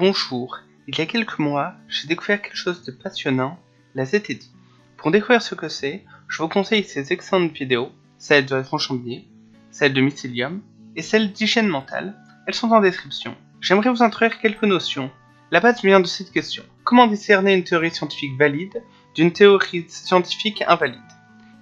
Bonjour, il y a quelques mois, j'ai découvert quelque chose de passionnant, la ZTD. Pour découvrir ce que c'est, je vous conseille ces excellentes vidéos, celle de Alphonse Chambier, celle de Mycelium et celle d'hygiène mentale. Elles sont en description. J'aimerais vous introduire quelques notions. La base vient de cette question. Comment discerner une théorie scientifique valide d'une théorie scientifique invalide?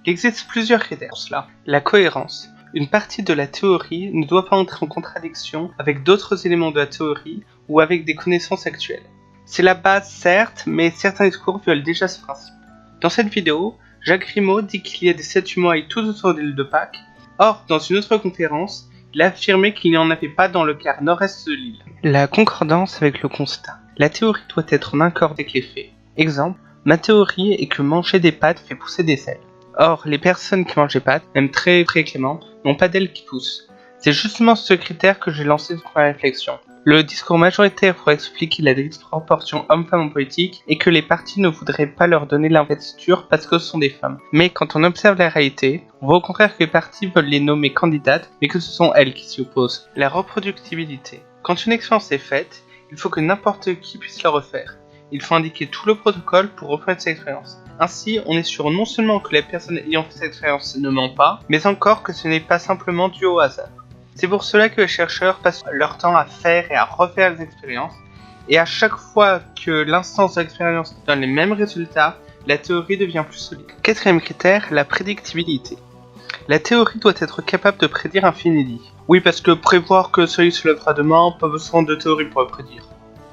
Il existe plusieurs critères pour cela. La cohérence. Une partie de la théorie ne doit pas entrer en contradiction avec d'autres éléments de la théorie ou avec des connaissances actuelles. C'est la base certes, mais certains discours violent déjà ce principe. Dans cette vidéo, Jacques Grimaud dit qu'il y a des statues moailles tout autour de l'île de Pâques. Or, dans une autre conférence, il a affirmé qu'il n'y en avait pas dans le quart nord-est de l'île. La concordance avec le constat. La théorie doit être en accord avec les faits. Exemple, ma théorie est que manger des pâtes fait pousser des ailes. Or, les personnes qui mangent des pâtes, même très fréquemment, n'ont pas d'ailes qui poussent. C'est justement ce critère que j'ai lancé dans ma réflexion. Le discours majoritaire pour expliquer la disproportion homme-femme en politique est que les partis ne voudraient pas leur donner l'investiture parce que ce sont des femmes. Mais quand on observe la réalité, on voit au contraire que les partis veulent les nommer candidates, mais que ce sont elles qui s'y opposent. La reproductibilité. Quand une expérience est faite, il faut que n'importe qui puisse la refaire. Il faut indiquer tout le protocole pour refaire cette expérience. Ainsi, on est sûr non seulement que les personnes ayant fait cette expérience ne mentent pas, mais encore que ce n'est pas simplement dû au hasard. C'est pour cela que les chercheurs passent leur temps à faire et à refaire les expériences, et à chaque fois que l'instance de l'expérience donne les mêmes résultats, la théorie devient plus solide. Quatrième critère, la prédictibilité. La théorie doit être capable de prédire un fait inédit. Oui, parce que prévoir que le soleil se lèvera demain, pas besoin de théorie pour le prédire.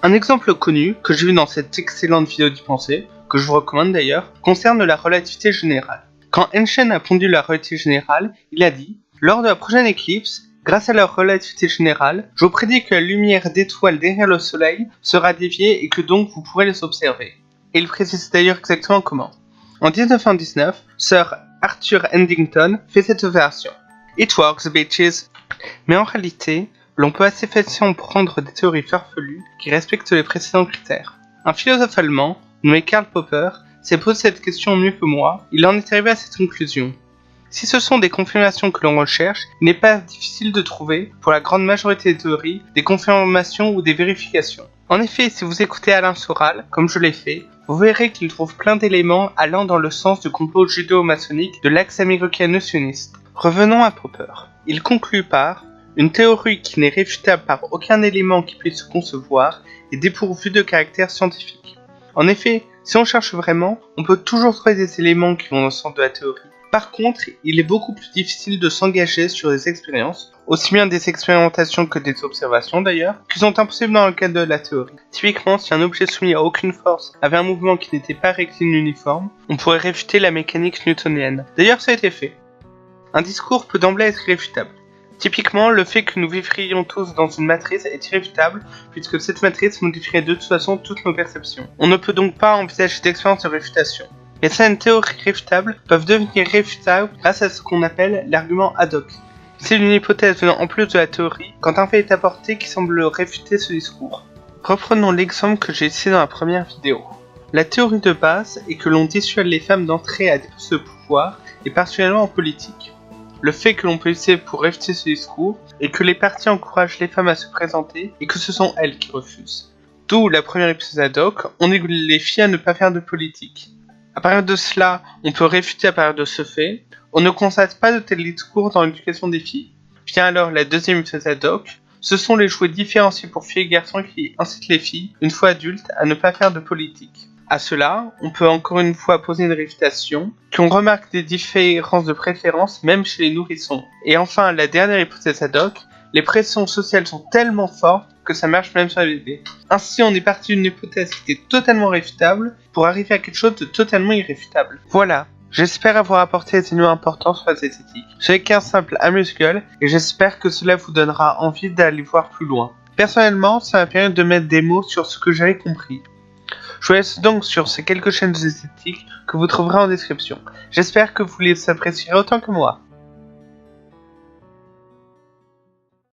Un exemple connu, que j'ai vu dans cette excellente vidéo d'y penser, que je vous recommande d'ailleurs, concerne la relativité générale. Quand Einstein a pondu la relativité générale, il a dit « Lors de la prochaine éclipse, grâce à la relativité générale, je vous prédis que la lumière d'étoiles derrière le soleil sera déviée et que donc vous pourrez les observer. » Et il précise d'ailleurs exactement comment. En 1919, Sir Arthur Eddington fait cette opération. « It works, bitches !» Mais en réalité, l'on peut assez facilement prendre des théories farfelues qui respectent les précédents critères. Un philosophe allemand, nommé Karl Popper, s'est posé cette question mieux que moi, il en est arrivé à cette conclusion. Si ce sont des confirmations que l'on recherche, il n'est pas difficile de trouver, pour la grande majorité des théories, des confirmations ou des vérifications. En effet, si vous écoutez Alain Soral, comme je l'ai fait, vous verrez qu'il trouve plein d'éléments allant dans le sens du complot judéo-maçonnique de l'axe américano-sioniste. Revenons à Popper. Il conclut par « Une théorie qui n'est réfutable par aucun élément qui puisse se concevoir est dépourvue de caractère scientifique. » En effet, si on cherche vraiment, on peut toujours trouver des éléments qui vont dans le sens de la théorie. Par contre, il est beaucoup plus difficile de s'engager sur des expériences, aussi bien des expérimentations que des observations d'ailleurs, qui sont impossibles dans le cadre de la théorie. Typiquement, si un objet soumis à aucune force avait un mouvement qui n'était pas rectiligne uniforme, on pourrait réfuter la mécanique newtonienne. D'ailleurs, ça a été fait. Un discours peut d'emblée être réfutable. Typiquement, le fait que nous vivrions tous dans une matrice est irréfutable, puisque cette matrice modifierait de toute façon toutes nos perceptions. On ne peut donc pas envisager d'expérience de réfutation. Mais certaines théories réfutables peuvent devenir réfutables grâce à ce qu'on appelle l'argument ad hoc. C'est une hypothèse venant en plus de la théorie quand un fait est apporté qui semble réfuter ce discours. Reprenons l'exemple que j'ai cité dans la première vidéo. La théorie de base est que l'on dissuade les femmes d'entrer à des postes de pouvoir, et particulièrement en politique. Le fait que l'on peut utiliser pour réfuter ce discours est que les partis encouragent les femmes à se présenter et que ce sont elles qui refusent. D'où la première hypothèse ad hoc, on égoule les filles à ne pas faire de politique. À partir de cela, on peut réfuter à partir de ce fait, on ne constate pas de tel discours dans l'éducation des filles. Vient alors la deuxième hypothèse ad hoc, ce sont les jouets différenciés pour filles et garçons qui incitent les filles, une fois adultes, à ne pas faire de politique. À cela, on peut encore une fois poser une réfutation, qu'on remarque des différences de préférence même chez les nourrissons. Et enfin, la dernière hypothèse ad hoc, les pressions sociales sont tellement fortes que ça marche même sur les bébés. Ainsi, on est parti d'une hypothèse qui était totalement réfutable pour arriver à quelque chose de totalement irréfutable. Voilà, j'espère avoir apporté des éléments importants sur la zététique. Ce n'est qu'un simple amuse-gueule et j'espère que cela vous donnera envie d'aller voir plus loin. Personnellement, ça m'a permis de mettre des mots sur ce que j'avais compris. Je vous laisse donc sur ces quelques chaînes de zététique que vous trouverez en description. J'espère que vous les apprécierez autant que moi.